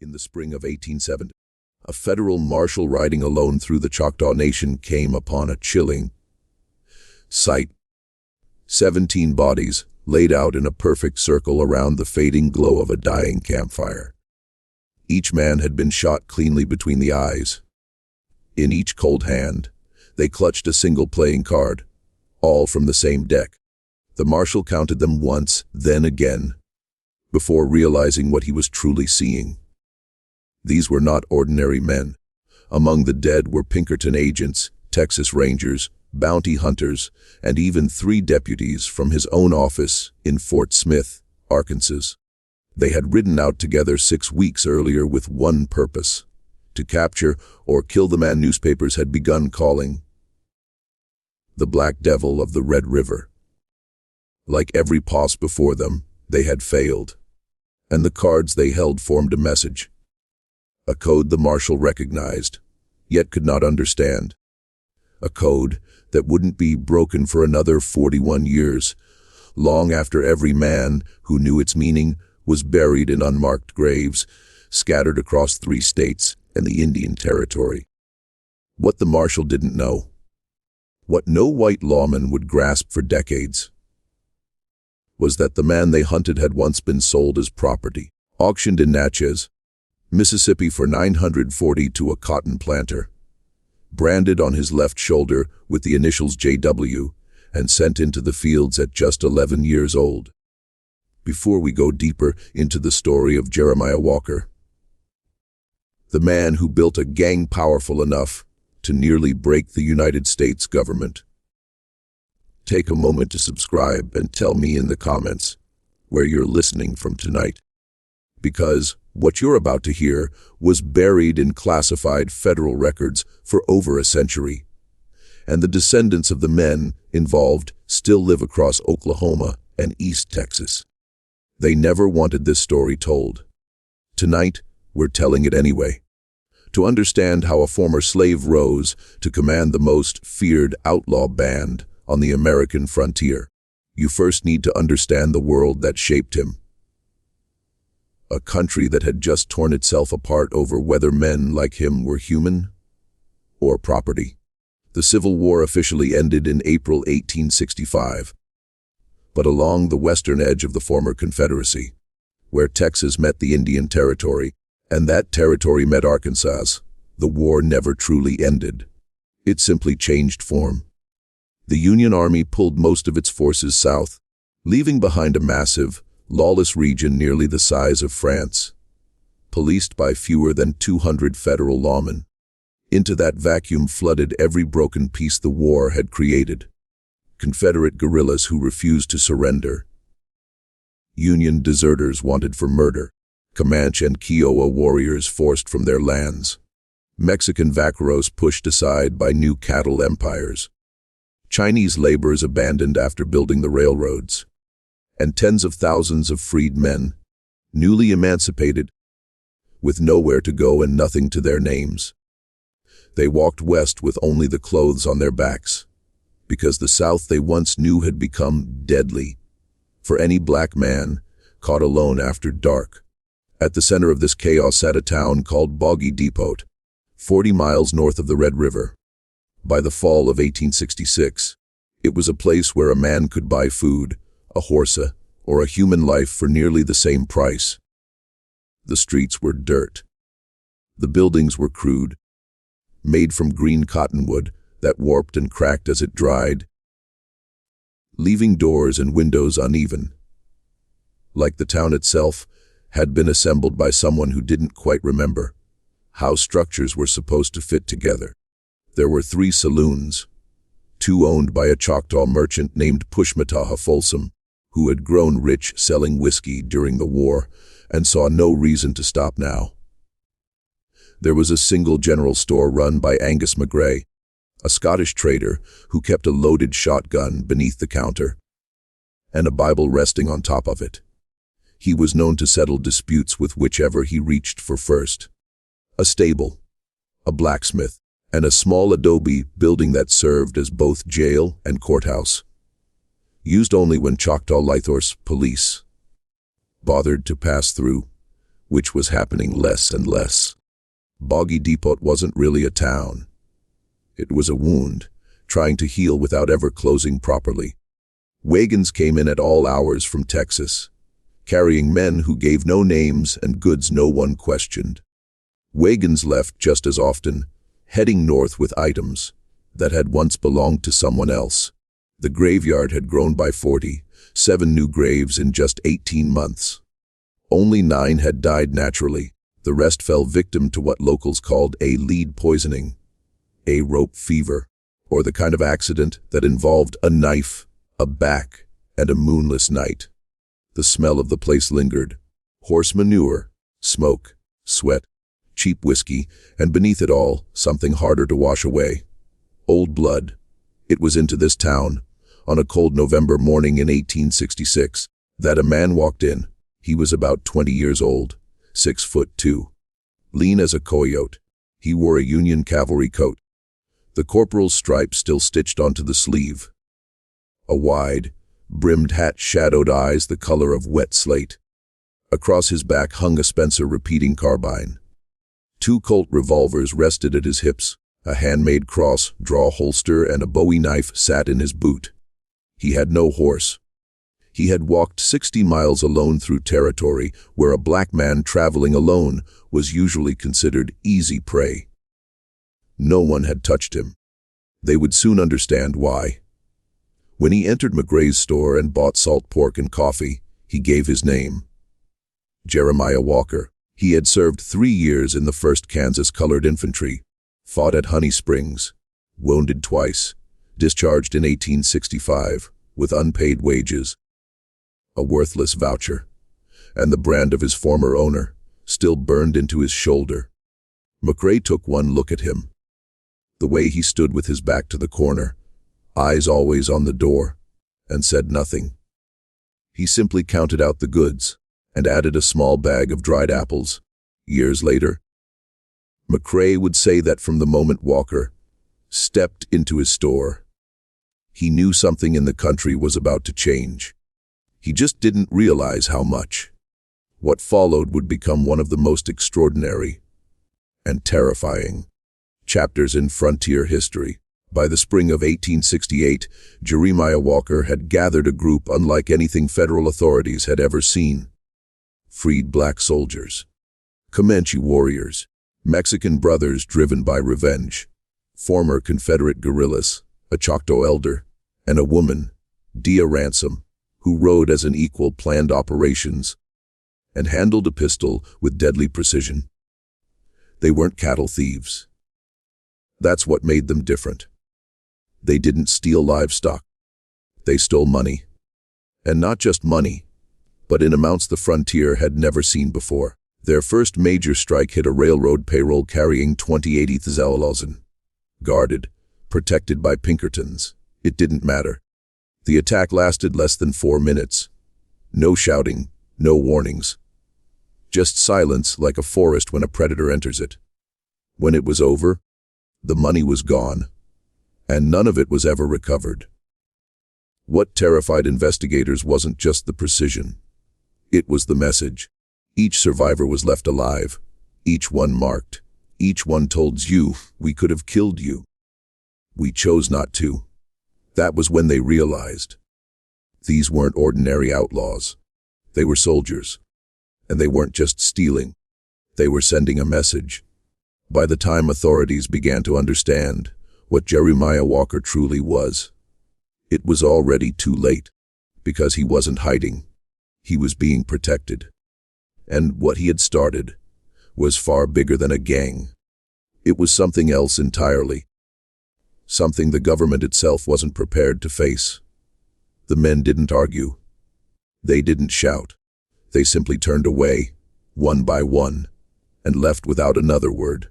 In the spring of 1870, a federal marshal riding alone through the Choctaw Nation came upon a chilling sight. 17 bodies laid out in a perfect circle around the fading glow of a dying campfire. Each man had been shot cleanly between the eyes. In each cold hand, they clutched a single playing card, all from the same deck. The marshal counted them once, then again, before realizing what he was truly seeing. These were not ordinary men. Among the dead were Pinkerton agents, Texas Rangers, bounty hunters, and even 3 deputies from his own office in Fort Smith, Arkansas. They had ridden out together 6 weeks earlier with one purpose: to capture or kill the man newspapers had begun calling the Black Devil of the Red River. Like every pos before them, they had failed, and the cards they held formed a message, a code the marshal recognized, yet could not understand. A code that wouldn't be broken for another 41 years, long after every man who knew its meaning was buried in unmarked graves, scattered across 3 states and the Indian Territory. What the marshal didn't know, what no white lawman would grasp for decades, was that the man they hunted had once been sold as property, auctioned in Natchez, Mississippi for $940 to a cotton planter, branded on his left shoulder with the initials JW, and sent into the fields at just 11 years old. Before we go deeper into the story of Jeremiah Walker, the man who built a gang powerful enough to nearly break the United States government, take a moment to subscribe and tell me in the comments where you're listening from tonight. Because what you're about to hear was buried in classified federal records for over a century, and the descendants of the men involved still live across Oklahoma and East Texas. They never wanted this story told. Tonight, we're telling it anyway. To understand how a former slave rose to command the most feared outlaw band on the American frontier, you first need to understand the world that shaped him. A country that had just torn itself apart over whether men like him were human or property. The Civil War officially ended in April 1865. But along the western edge of the former Confederacy, where Texas met the Indian Territory, and that territory met Arkansas, the war never truly ended. It simply changed form. The Union Army pulled most of its forces south, leaving behind a massive, lawless region nearly the size of France, policed by fewer than 200 federal lawmen. Into that vacuum flooded every broken piece the war had created. Confederate guerrillas who refused to surrender, Union deserters wanted for murder, Comanche and Kiowa warriors forced from their lands, Mexican vaqueros pushed aside by new cattle empires, Chinese laborers abandoned after building the railroads, and tens of thousands of freed men, newly emancipated, with nowhere to go and nothing to their names. They walked west with only the clothes on their backs, because the South they once knew had become deadly for any black man caught alone after dark. At the center of this chaos sat a town called Boggy Depot, 40 miles north of the Red River. By the fall of 1866, it was a place where a man could buy food, a horse, or a human life for nearly the same price. The streets were dirt. The buildings were crude, made from green cottonwood that warped and cracked as it dried, leaving doors and windows uneven. Like the town itself, had been assembled by someone who didn't quite remember how structures were supposed to fit together. There were 3 saloons, 2 owned by a Choctaw merchant named Pushmataha Folsom, who had grown rich selling whiskey during the war and saw no reason to stop now. There was a single general store run by Angus McGray, a Scottish trader who kept a loaded shotgun beneath the counter, and a Bible resting on top of it. He was known to settle disputes with whichever he reached for first. A stable, a blacksmith, and a small adobe building that served as both jail and courthouse, used only when Choctaw Lythor's police bothered to pass through, which was happening less and less. Boggy Depot wasn't really a town. It was a wound, trying to heal without ever closing properly. Wagons came in at all hours from Texas, carrying men who gave no names and goods no one questioned. Wagons left just as often, heading north with items that had once belonged to someone else. The graveyard had grown by 47 new graves in just 18 months. Only 9 had died naturally. The rest fell victim to what locals called a lead poisoning, a rope fever, or the kind of accident that involved a knife, a back, and a moonless night. The smell of the place lingered. Horse manure, smoke, sweat, cheap whiskey, and beneath it all, something harder to wash away. Old blood. It was into this town, on a cold November morning in 1866, that a man walked in. He was about 20 years old, 6'2", lean as a coyote. He wore a Union cavalry coat, the corporal's stripe still stitched onto the sleeve. A wide, brimmed hat shadowed eyes the color of wet slate. Across his back hung a Spencer repeating carbine. 2 Colt revolvers rested at his hips. A handmade cross, draw holster, and a Bowie knife sat in his boot. He had no horse. He had walked 60 miles alone through territory where a black man traveling alone was usually considered easy prey. No one had touched him. They would soon understand why. When he entered McRae's store and bought salt pork and coffee, he gave his name. Jeremiah Walker. He had served 3 years in the 1st Kansas Colored Infantry, fought at Honey Springs, wounded twice, discharged in 1865, with unpaid wages. A worthless voucher, and the brand of his former owner, still burned into his shoulder. McRae took one look at him. The way he stood with his back to the corner, eyes always on the door, and said nothing. He simply counted out the goods, and added a small bag of dried apples. Years later, McRae would say that from the moment Walker stepped into his store, he knew something in the country was about to change. He just didn't realize how much. What followed would become one of the most extraordinary and terrifying chapters in frontier history. By the spring of 1868, Jeremiah Walker had gathered a group unlike anything federal authorities had ever seen. Freed black soldiers, Comanche warriors, Mexican brothers driven by revenge, former Confederate guerrillas, a Choctaw elder, and a woman, Dia Ransom, who rode as an equal, planned operations, and handled a pistol with deadly precision. They weren't cattle thieves. That's what made them different. They didn't steal livestock. They stole money. And not just money, but in amounts the frontier had never seen before. Their first major strike hit a railroad payroll carrying 20/80 Outlaws, guarded, protected by Pinkertons. It didn't matter. The attack lasted less than 4 minutes. No shouting, no warnings. Just silence like a forest when a predator enters it. When it was over, the money was gone, and none of it was ever recovered. What terrified investigators wasn't just the precision. It was the message. Each survivor was left alive, each one marked, each one told you, we could have killed you. We chose not to. That was when they realized. These weren't ordinary outlaws. They were soldiers. And they weren't just stealing. They were sending a message. By the time authorities began to understand what Jeremiah Walker truly was, it was already too late, because he wasn't hiding. He was being protected. And what he had started was far bigger than a gang. It was something else entirely. Something the government itself wasn't prepared to face. The men didn't argue. They didn't shout. They simply turned away, one by one, and left without another word.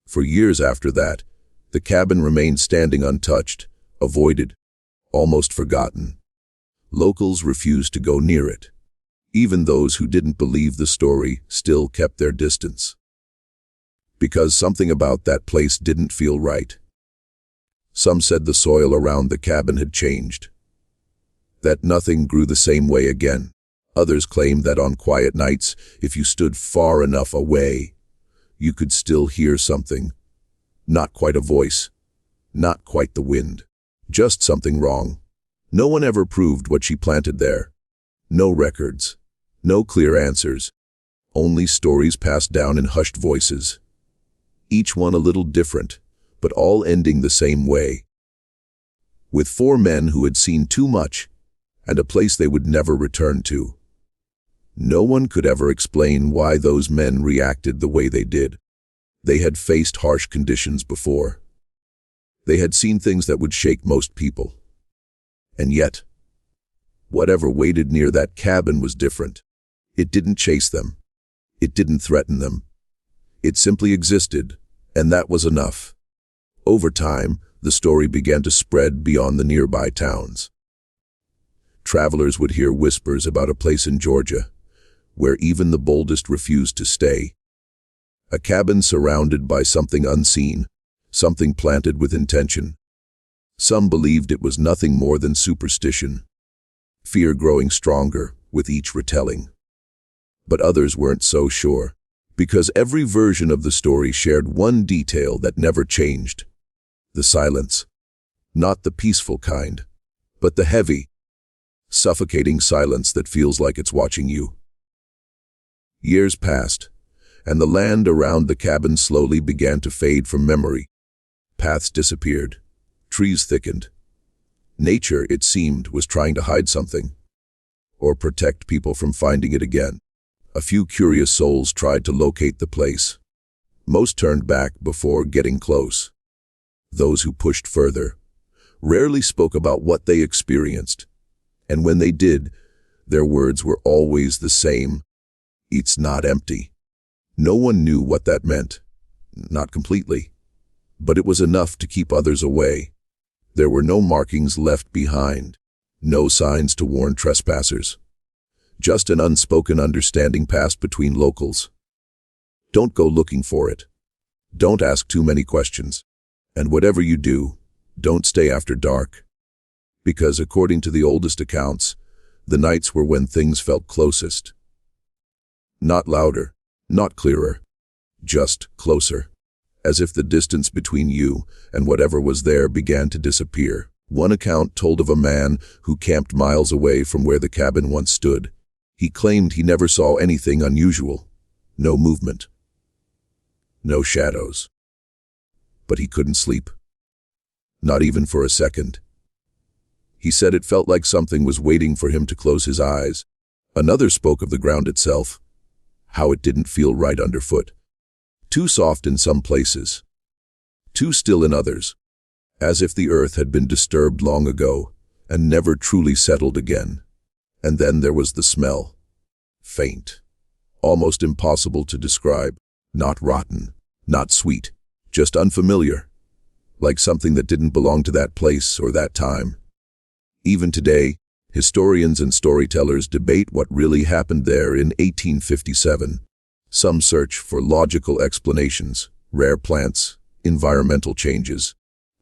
For years after that, the cabin remained standing untouched, avoided, almost forgotten. Locals refused to go near it. Even those who didn't believe the story still kept their distance. Because something about that place didn't feel right. Some said the soil around the cabin had changed. That nothing grew the same way again. Others claimed that on quiet nights, if you stood far enough away, you could still hear something. Not quite a voice, not quite the wind, just something wrong. No one ever proved what she planted there. No records, no clear answers, only stories passed down in hushed voices. Each one a little different, but all ending the same way. With 4 men who had seen too much, and a place they would never return to. No one could ever explain why those men reacted the way they did. They had faced harsh conditions before. They had seen things that would shake most people. And yet, whatever waited near that cabin was different. It didn't chase them. It didn't threaten them. It simply existed, and that was enough. Over time, the story began to spread beyond the nearby towns. Travelers would hear whispers about a place in Georgia, where even the boldest refused to stay. A cabin surrounded by something unseen, something planted with intention. Some believed it was nothing more than superstition, fear growing stronger with each retelling. But others weren't so sure, because every version of the story shared one detail that never changed. The silence. Not the peaceful kind, but the heavy, suffocating silence that feels like it's watching you. Years passed, and the land around the cabin slowly began to fade from memory. Paths disappeared. Trees thickened. Nature, it seemed, was trying to hide something, or protect people from finding it again. A few curious souls tried to locate the place. Most turned back before getting close. Those who pushed further rarely spoke about what they experienced, and when they did, their words were always the same. It's not empty. No one knew what that meant. Not completely. But it was enough to keep others away. There were no markings left behind. No signs to warn trespassers. Just an unspoken understanding passed between locals. Don't go looking for it. Don't ask too many questions. And whatever you do, don't stay after dark. Because according to the oldest accounts, the nights were when things felt closest. Not louder, not clearer, just closer. As if the distance between you and whatever was there began to disappear. One account told of a man who camped miles away from where the cabin once stood. He claimed he never saw anything unusual. No movement. No shadows. But he couldn't sleep. Not even for a second. He said it felt like something was waiting for him to close his eyes. Another spoke of the ground itself, how it didn't feel right underfoot. Too soft in some places, too still in others, as if the earth had been disturbed long ago and never truly settled again. And then there was the smell. Faint, almost impossible to describe, not rotten, not sweet, just unfamiliar, like something that didn't belong to that place or that time. Even today, historians and storytellers debate what really happened there in 1857. Some search for logical explanations, rare plants, environmental changes,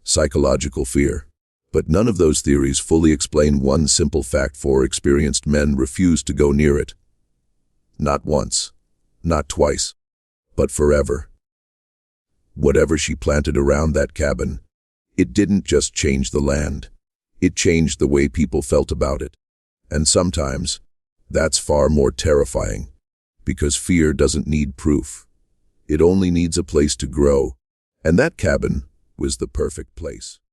psychological fear. But none of those theories fully explain one simple fact: 4 experienced men refused to go near it. Not once, not twice, but forever. Whatever she planted around that cabin, it didn't just change the land. It changed the way people felt about it. And sometimes, that's far more terrifying. Because fear doesn't need proof. It only needs a place to grow. And that cabin was the perfect place.